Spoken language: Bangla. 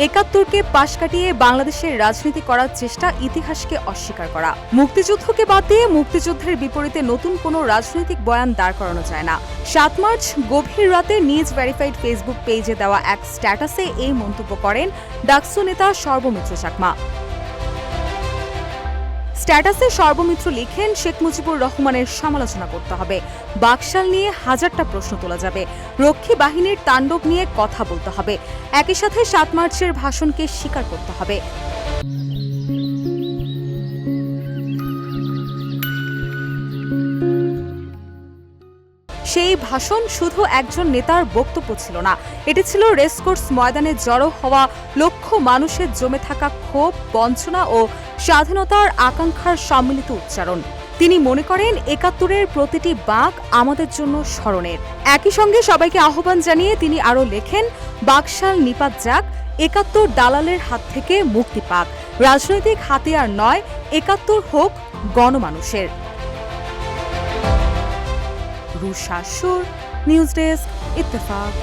একাত্তরকে পাশ কাটিয়ে বাংলাদেশের রাজনীতি করার চেষ্টা ইতিহাসকে অস্বীকার করা। মুক্তিযুদ্ধকে বাদ দিয়ে মুক্তিযুদ্ধের বিপরীতে নতুন কোনো রাজনৈতিক বয়ান দাঁড় করানো যায় না। ৭ মার্চ গভীর রাতে নিজ ভেরিফাইড ফেসবুক পেজে দেওয়া এক স্ট্যাটাসে এই মন্তব্য করেন ডাকসু নেতা সর্বমিত্র চাকমা। স্ট্যাটাসে সর্বমিত্র লিখেন, শেখ মুজিবুর রহমানের সমালোচনা করতে হবে, বাকশাল নিয়ে হাজারটা প্রশ্ন তোলা যাবে, রক্ষী বাহিনীর তাণ্ডব নিয়ে কথা বলতে হবে, একই সাথে ৭ মার্চের ভাষণকে স্বীকার করতে হবে। সেই ভাষণ শুধু একজন নেতার বক্তব্য ছিল না, এটি ছিল রেসকোর্স ময়দানে জড়ো হওয়া লক্ষ মানুষের জমে থাকা ক্ষোভ, বঞ্চনা ও স্বাধীনতার আকাঙ্ক্ষার সম্মিলিত উচ্চারণ। তিনি মনে করেন, একাত্তরের প্রতিটি বাঁক আমাদের জন্য স্মরণের। একই সঙ্গে সবাইকে আহ্বান জানিয়ে তিনি আরও লেখেন, বাকশাল নিপাত যাক, একাত্তর দালালের হাত থেকে মুক্তি পাক, রাজনৈতিক হাতিয়ার নয়, একাত্তর হোক গণমানুষের। রুশা সুর, নিউজ ডেস্ক, ইত্তেফাক।